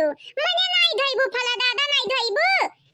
मने नाही धइबू फला दादा नहीं धइबू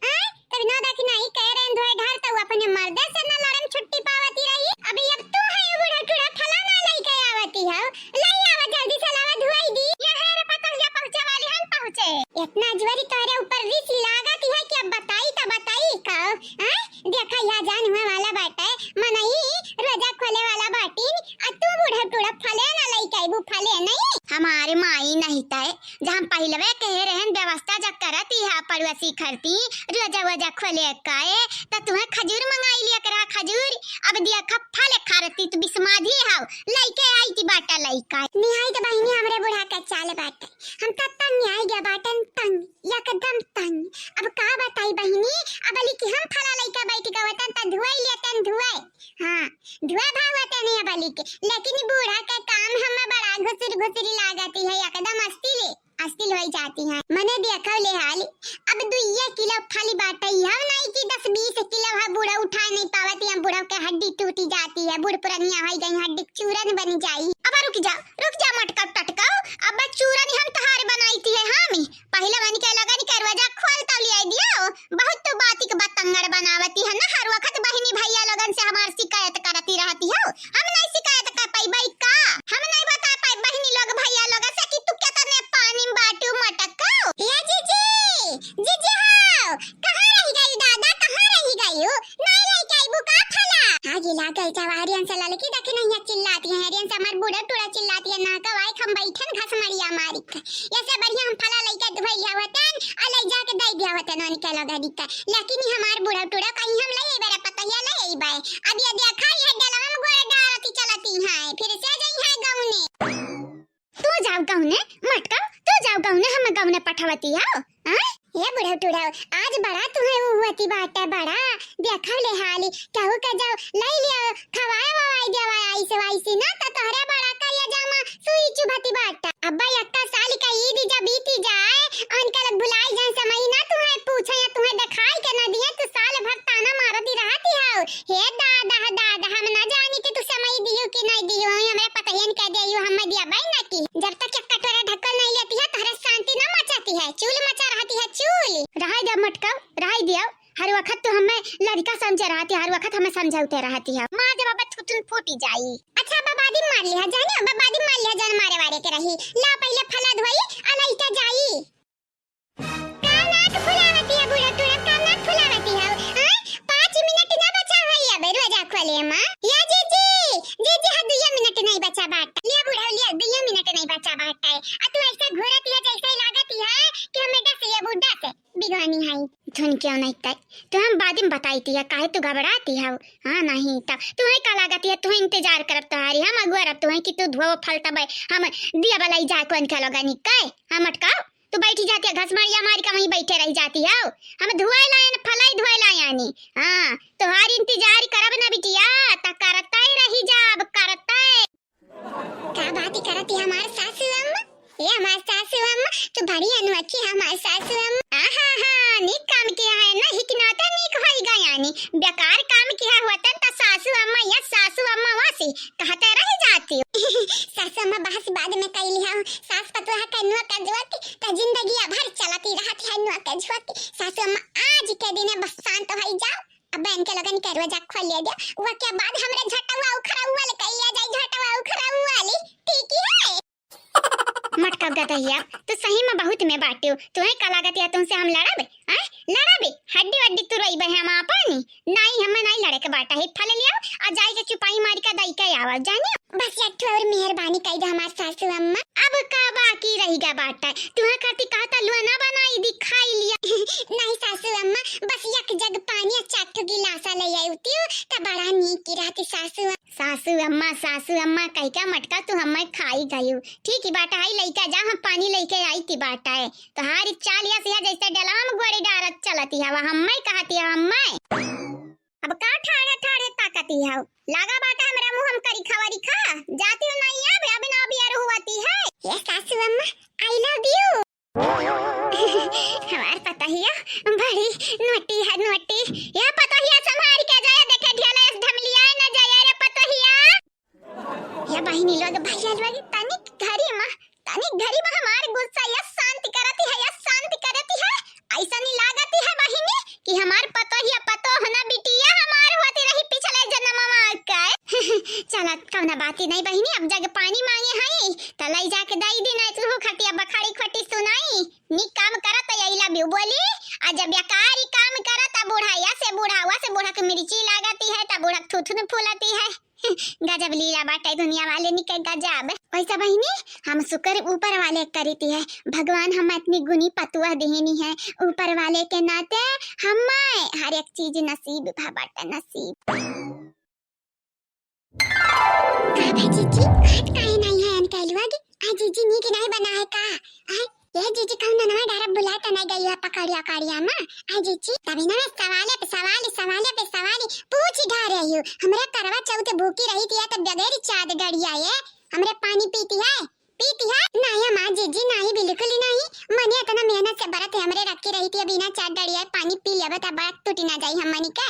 हैं तब ना देख नहीं कह रहे धोए ढार तो अपने मर्दे से ना लड़न छुट्टी पावती रही अभी अब तू है बूढ़ा टूड़ा फला ना लई के आवती है लई आवा जल्दी से लावा धुआई दी यहां रे पतंगिया पहुंचे वाली हम पहुंचे इतना ज्वरी तोरे ऊपर रिस लागत है कि अब बताई का हैं देखा या जान हुआ वाला बाटा मनई रोजा खोले वाला बाटीन आ तू बूढ़ा टूड़ा फले ना लई के बू फले नहीं हमारे माई नहीं तय जहां पहलवे कह रहन व्यवस्था जब करती है पड़ोसी खरती रोजा वजा खोले काए त तुम्हें खजूर मंगाई लिया करा खजूर अब दिया खप्पा ले खारती तू बिस्माधी हाउ लइके आई ती बाटा लइका निहाई त बहिनी हमरे बुढ़ा का चाल बाटा हम त तंग आई गया बाटन तंग एकदम तंग अब का बताई बहिनी अब अली कि हम फला लइका बैठ के वतन त धुआई लेतन धुआई हां धुआ भावत नहीं अब अली के लेकिन बूढ़ा का काम हम बड़ा घुसरी लागती है एकदम अस्तिल हो जाती है मने देखा ले हाल अब 2 किलो फाली बाटई हम नहीं कि 10-20 किलो है बूढ़ा उठा नहीं पावती हम बूढ़ा के हड्डी टूटी जाती है बूढ़ पुरानिया हो गई हड्डी चूरन बन जाई अब रुक जा मटका टटकाओ अब चूरन हम तहार बनाई थी हम पहले बन के लगन करवाजा खोल तो ले दियो बहुत तो बाती के बतंगड़ बनावती है ना हर वक्त बहिनी भैया लगन से हमार शिकायत करती रहती हो हम नहीं शिकायत कर पाई भाई का हम नहीं बता पाई बहिनी लोग भैया लोग से कि तू कितने पानी बाटू मटका या जीजी हां कहां रह गई दादा कहां रह गई हो नहीं ले गई बुका फला आगे ला गई जवारियन से लड़की देखे नहीं चिल्लाती है हरियन से हमार बूढ़ा टूड़ा चिल्लाती है ना कवाई हम बैठन घस मरिया मारी ऐसे बढ़िया हम फला लेके धोइया वतन अलई जाके दई दिया वतन उनके लगा दिक्का लेकिन हमार बूढ़ा टूड़ा कहीं हम ले बेरा पता है ले बाय अब ये देखा ये डलवा में गोड़ डालती चलती है फिर से जाई है गांव ने तू जाओ गांव ने मटका तू जाओ गांव ने हम गांव ने पठावती है हां ये बूढ़ा टूड़ा आज बड़ा तुम्हें हुआती बात है बड़ा देखा ले हाली कहू का जाओ लई लिया खवाए ववाई देवा ऐसे ना तो तोहरे बड़ा का ये जामा सुई चुभती बात अब्बा यक्का साल का ईद जब बीती जाए अंकल बुलाई जाए समय ना तुम्हें पूछे या तुम्हें दिखाई के ना दिए तो साल भर ताना मारती रहती है हे दादा हम ना जानी कि तू समय दियो कि नहीं दियो हमरे पता ही नहीं कह दियो हम दिया भाई ना की जब तक कटोरा ढक्कन नहीं लेती है तोहरे शांति ना मचाती है चूल मचा रहती है चूल रहा जब मटका रहा दिया हर वक्त तो हमें लड़का समझ रहती हर वक्त हमें समझाते रहती है मां जब अब थुथुन फूटी जाई अच्छा बाबादी मार लिया जाने बाबादी मार लिया जान मारे वारे के रही ला पहले फला धोई अलईटा जाई कानाट फुलावती है बूढ़ा टूड़ा कानाट फुलावती है 5 मिनट ना बचा है अब रोजा खोले मां या जीजी हा 2 मिनट नहीं बचा बाट ले बूढ़ा ले 2 मिनट नहीं बचा बाट है आ तू ऐसे घोरती है जैसे लागती है कि हमें डस ये बुड्ढा से बिगवानी है धुन क्यों नहीं तक तो हम बाद में बताईती है काहे तू घबराती है हां नहीं तब तुम्हें का लागती है तू इंतजार करत तोहारी हम अगुआ तू कि तू धुओ फलता बे हम दिया बलाई जा कोन के लगानी काय हम अटका तू बैठी जाती है घसमरिया मारी का वहीं बैठे रह जाती है हम धुआई लायन फलाई धुआई लायानी हां तोहारी इंतजार करब ना बिटिया त करता ही रही जाब करता का बात करती हमार सासू अम्मा ये हमार सासू अम्मा तू बड़ी अनोखी हमार सासू अम्मा आहा नीक काम किया है ना हिकनाता नीक होई गयानी बेकार काम किया होता त सासू अम्मा या सासू अम्मा वासी कहते रह जाती सासू अम्मा बहस बाद में कइली है सास पतोहा कनुआ का जोती त जिंदगी भर चलती रहती है नुआ का जोती सासू अम्मा आज के दिन बस शांत होई जाओ अब इनके लगन करवा जा खोल ले दे वो के बाद हमरे झटवा उखरा वाले कइया जाई झटवा उखरा वाली ठीक है मटका गदहिया तो सही में बहुत में बाटू तुम्हें का लागत है तुमसे हम लड़ाबे हैं लड़ाबे हड्डी वड्डी तू रही बे हम आपनी नहीं हम नहीं लड़े के बाटा है फल लिया आ जाई के चुपाई मार के दई के आवाज जाने बस एक और मेहरबानी कई दे हमार सासू अम्मा अब का बाकी रही गा बाटा तुम्हें खाती कहता लुना बनाई दिखाई लिया नहीं सासू अम्मा बस एक जग पानी चाटू गिलासा ले आईती त बड़ा नीक की रहती सासू अम्मा कह के मटका तू हमें खाई गयो ठीक ही बाटा है लइका जा हम पानी लेके आई थी बाटा है तो हारी चाल या जैसे डलाम गोड़ी डारत चलती है हम्मै कहती है हम्मै अब का ठाड़े ताकती है लागा बाटा हमरा मुंह हम करी खवारी खा जाती हो नहीं अब ना भी यार हुआती है ये सासू अम्मा आई लव यू हमार पता ही है बड़ी नोटी ये पता ही है संभाल के जाए देखे ढेला धमलिया न जाए रे पता ही है या बहिनी लोग भैया लोग तनिक घरी में हमार गुस्सा या शांति करती है या ऐसा नहीं लागत है बहिनी कि हमार पतो हना बिटिया हमार होती रही पिछले जन्म में का चला कौना बाती नहीं बहिनी, अब जाके पानी मांगे हई त लई जाके दई दिन तू खटिया बखाड़ी खटी सुनाई नी काम करत आई लव यू बोली। आ जब बेकारी काम करत बुढ़ाया से बुढ़ा के मिर्ची लागती है त बुढ़ा थुथुन फूलती है। गजब लीला बाटे दुनिया वाले निके गजब। वैसा बहिनी हम शुक्र ऊपर वाले करती है, भगवान हम इतनी गुनी पतुआ देनी है, ऊपर वाले के नाते हमें हर एक चीज नसीब था बाटे नसीब। का भाई जीजी हाथ काहे नहीं है अंकलवा की? आ जीजी नी के नहीं बना है का? आ ये जीजी कौन नवा डारा बुलाता नहीं गई है पकड़िया ना? आ जीजी तभी ना सवाले पे सवाल पूछ ढा रही हूँ। हमरे करवा चौथ भूखी रही थी तो बगैर चाद गड़िया ये हमरे पानी पीती है नहीं माँ जीजी नहीं बिल्कुल ही नहीं। मने इतना मेहनत से बरत हमरे रखी रही थी बिना चाद गड़िया पानी पी लिया बता बरत टूटी ना जाई हम मनी के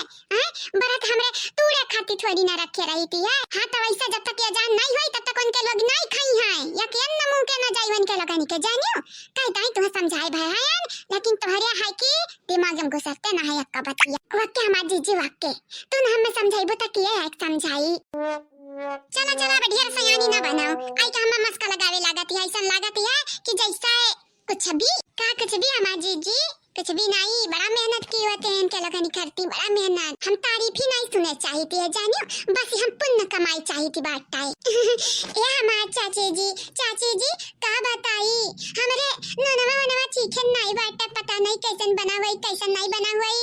बरत हमरे तूड़े खाती थोड़ी ना रखे रही थी है। हाँ तो वैसा जब तक ये जान नहीं हुई तब तक उनके लोग नहीं खाई हैं या के न मुंह के ना जाई उनके लोगन के जानियो कई ताई तुम्हें समझाए भाई हैं लेकिन तुम्हारे है कि दिमाग में घुसते ना है अक्का बतिया वक्के हमार जीजी वक्के तू ना हमें समझाइबो त किए है समझाई। चला बढ़िया सयानी ना बनाओ आई का हम मस्का लगावे लागती है ऐसा लागती है कि जैसा कुछ भी हमार जीजी कुछ भी नहीं बड़ा मेहनत की होते हैं इनके लोगन करती बड़ा मेहनत हम तारीफ ही नहीं सुने चाहती है जानियो बस हम पुण्य कमाई चाहती बात ये हमार चाची जी का बताई हमरे ननवा चिकन नहीं बाटे पता नहीं कैसन बना हुई कैसन नहीं बना हुई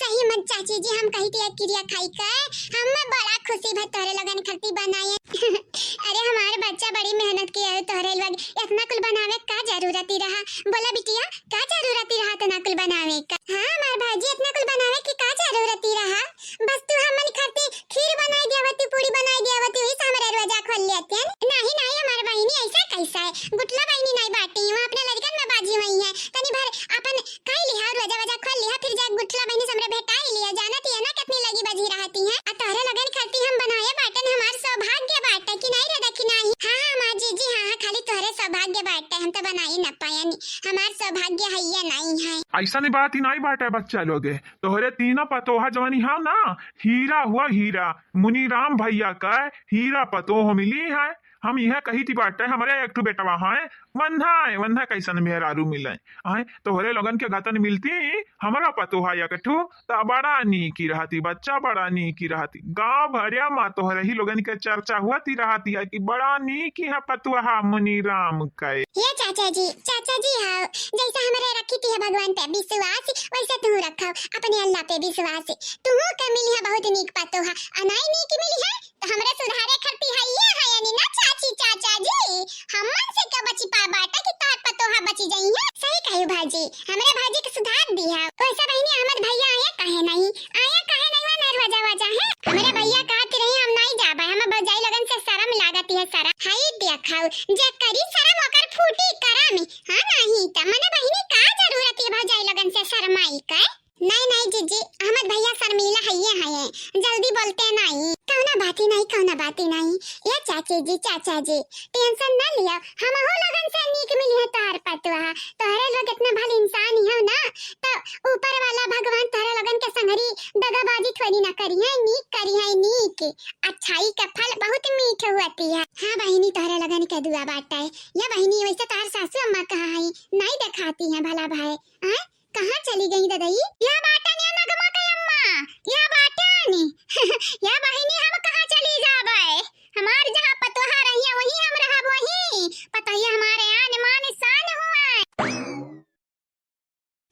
सही मत चाची जी हम कही थी क्रिया खाई कर हमें बड़ा खुशी भर तोरे लोगन खरती बनाए अरे हमारे बच्चा बड़ी मेहनत की है तोरे लोग इतना कुल बनावे का जरूरत ही रहा बोला बिटिया का जरूरत ही रहा तना कुल बनावे का? हाँ हमार भाजी इतना कुल बनावे की का जरूरत ही रहा बस तू हमन खाती खीर बनाई दियावती पूरी बनाई दियावती वही हमरे रोजा खोल लेते हैं नहीं हमार बहिनी ऐसा कैसा है गुटला बहिनी नहीं बाटी वहां अपने लड़कन में बाजी वही है तनी भर अपन खाई लिया रोजा खोल लिया फिर जा गुटला बहिनी हमरे भेटाई लिया जानती है ना कितनी लगी बजी रहती है आ तोरे लगन खाती हम बनाए बाटन हमार सौभाग्य बाटे कि नहीं रे देखी नहीं। हां मां जीजी हां खाली तोरे सौभाग्य बाटे हम तो बनाई न पाया नहीं हमार सौभाग्य है या नहीं है ऐसा नहीं बात ही नहीं बाटे बच्चा लोगे तोहरे तीनों पतोहा जवानी हाँ ना हीरा हुआ हीरा मुनीराम भैया का हीरा पतोह मिली है हम यह कही थी बाटे हमारे एक ठो बेटवा है वन्हा कैसन मेहरारू मिले आए तोहरे लोगन के गतन मिलती हमारा पतोहा या कठू ता बड़ा नीकी रहती बच्चा बड़ा नीकी रहती गांव भरिया मा तोहरे ही लोगन के चर्चा हुआ ती रहती है कि बड़ा नीकी है पतोहा मुनीराम का। ये चाचा जी हाँ जैसा हमारे रखी थी भगवान पे विश्वास वैसे तू रखो अपने अल्लाह पे विश्वास तू का मिली है बहुत नीक पतोहा अनाई नीक मिली है तो हमरे सुधारे करती है ये है यानी ना चाचा जी हमन से क्या बची पा बाटा कि तार पतोहा बची जाई है सही कहियो भाजी हमरे भाजी के सुधार दी है वैसा बहनी अहमद भैया आया काहे नहीं ना वजह है हमरे भैया कहते रहे हम नहीं जाबे हम बजाई लगन से शर्म लागती है सारा हाई देखाओ जे करी शर्म ओकर फूटी करा में हां नहीं त मने बहनी का जरूरत है भजाई लगन से शर्माई का नहीं जीजी अहमद भैया शर्मिला है जल्दी बोलते नहीं कौना बाती नहीं ये चाचा जी टेंशन ना लियो हम हो लगन से नीक मिली है तार पतवा तोहरे लोग इतना भले इंसान ही हो ना तो ऊपर वाला भगवान तोहरे लगन के संगरी दगाबाजी थोड़ी ना करी है नीक अच्छाई का फल बहुत मीठ होती है। हाँ बहिनी तोहरे लगन के दुआ बाटा है या बहिनी वैसे तार सासू अम्मा कहाँ है नहीं दिखाती है भला भाई हैं कहाँ चली गई दादाई या बाटा ने नगमा के अम्मा या बाटा ने या बहिनी हम कहाँ चली जाबे हमार जहाँ पतोहा रही वही हम रहब वही पता है हमारे आन मान शान हुआ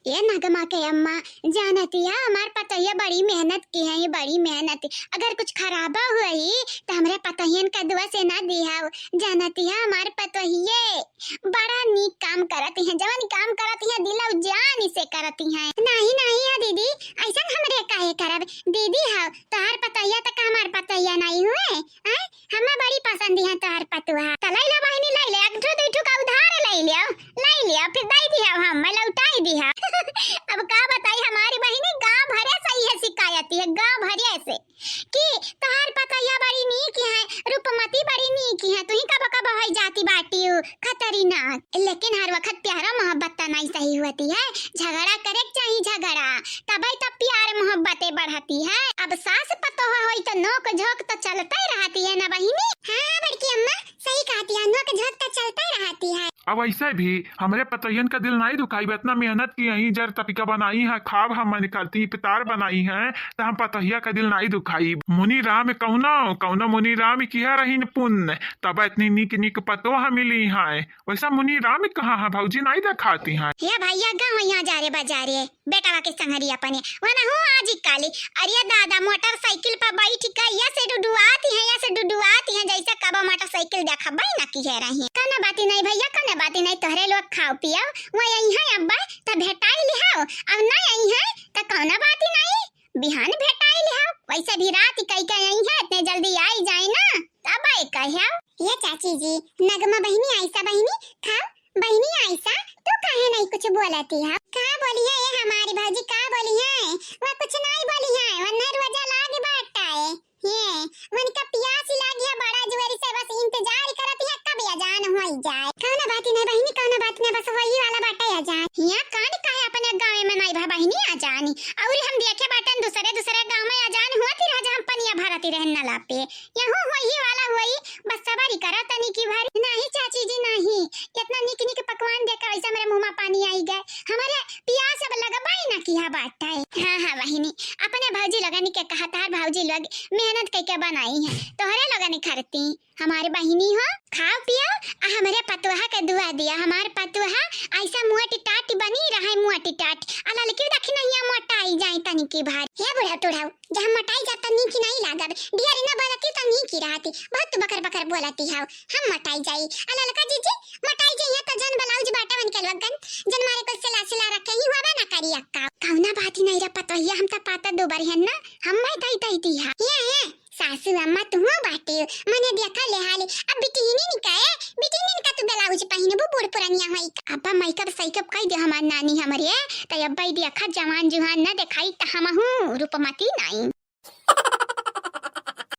ये नगमा के अम्मा जानती है हमार पतोहिया बड़ी मेहनत की है ये बड़ी मेहनत अगर कुछ खराबा हुई तो हमरे पतोहियन का दुआ से ना दिया जानती है हमारे पतोहिये बड़ा नीक काम करती हैं जवान काम करती हैं दिल जान से करती हैं नहीं है दीदी ऐसा हमरे काहे करब दीदी हां तोहार पतोहिया तक हमार पतोहिया नहीं हुए हमें बड़ी पसंद है तोहार पतोहा तलाई ला बहिनी लाई ले एक दो का उधार लाई लिया फिर दई दिया हम मैं लौटाई दिया अब का बताई हमारी बहिनी गांव भरे सही है शिकायत है गांव भरे से कि तोहार पतोहिया बड़ी नीक है रूपमती बड़ी नीक है तू ही कब होई जाती बाटी खतरी करी ना, लेकिन हर वक्त प्यारा मोहब्बत नहीं सही होती है, झगड़ा करे चाहिए, झगड़ा तभी तो प्यार मोहब्बतें बढ़ती है। अब सास पतोहा होई तो नोक झोंक तो चलता ही रहती है ना बहिनी। हाँ बड़की अम्मा सही कहती है, नोक झोंक तो चलता ही रहती है। अब ऐसे भी हमरे पतयन का दिल नहीं दुखाई, इतना मेहनत की यही जर तपिका बनाई है, खाब हम निकलती पितार बनाई है, तो हम पतहिया का दिल नहीं दुखाई। मुनि राम कौनो मुनि राम किया रही पुण्य, तब इतनी निक निक पतोह मिली है। वैसा मुनि राम कहाँ है भौजी नहीं दिखाती है। ये भैया गाँव यहाँ जा रे बाजारे बेटा के संगरी अपने वना हूँ आज काली। अरे दादा मोटरसाइकिल पर बैठ के या से डुडुआती है, या से डुडुआती है, जैसे कब मोटरसाइकिल देखा भाई ना की है रही। कने बाती नहीं भैया, कने बाती नहीं, तोहरे लोग खाओ पियो वो यही है अब्बा तो भेटाई लिहाओ, अब ना यही है तो कौना बाती नहीं, बिहान भेटाई लिहाओ। वैसे भी रात कई का यही है, इतने जल्दी आई जाए ना तब आई कहियो। ये चाची जी नगमा बहनी आयसा बहनी खाओ, बहनी आयसा तू काहे नहीं कुछ बोलती है? का बोली है ये हमारी भाजी, का बोली है? वो कुछ नहीं बोली है, वरना रोजा लागे बाटा है ये मन का प्यास लागी है बड़ा जुएरी से, बस इंतजार करती है कब अजान हो जाए। कौन बात नहीं बहनी, कौन बात नहीं, बस वही वाला बाटा अजान। ये कान काहे अपने गांव में नहीं भा बहनी अजानी, और हम देखे बाटन दूसरे गांव में अजान होती रह, जहां पनिया भरती रहन ना लापे यहू वही वाला हुई, बस सवारी करा तनी की भर। नहीं चाची जी नहीं, इतना निक निक पकवान देखा ऐसा मेरे मुंह में पानी आई गए, हमारे प्यास अब लगबाई ना किया बाटा है। हाँ बहनी अपने भौजी लगनी के कहा तार भौजी लोग मेहनत करके बनाई है, तोहरे लगनी खरती हमारे बहिनी हो, खाओ पियो आ हमारे पतुहा के दुआ दिया। हमारे पतुहा ऐसा मोटी टाट बनी रहा, मोटी टाट अला लेकिन देख नहीं मोटाई जाए तनी की भार। हे बुढ़ा टुढ़ाऊ जहां मोटाई जाता नी की नहीं लागब, डियरी ना बोलती तो नी की रहती, बहुत बकर बकर बोलती हाउ, हम मोटाई जाई अला लका जीजी मोटाई जाइए तो जन ब्लाउज बाटा बन के लगन जन मारे को सिला सिला रखे ही होबे ना करी अक्का। कौना बात नहीं रे पतोहिया, हम तो पाता दो बार है ना, हम मैं तई तई ती है ये सासू अम्मा तुम बाटे मने देखा ले हाले। अब बिटिनी निकाए, बिटिनी का तू ब्लाउज पहिने बु बूढ़ पुरानिया होई, अब्बा मेकअप सैकअप कई दे हमार नानी हमरे, त अब्बा देखा जवान जुहान ना देखाई त हम हूं रूपमती नहीं।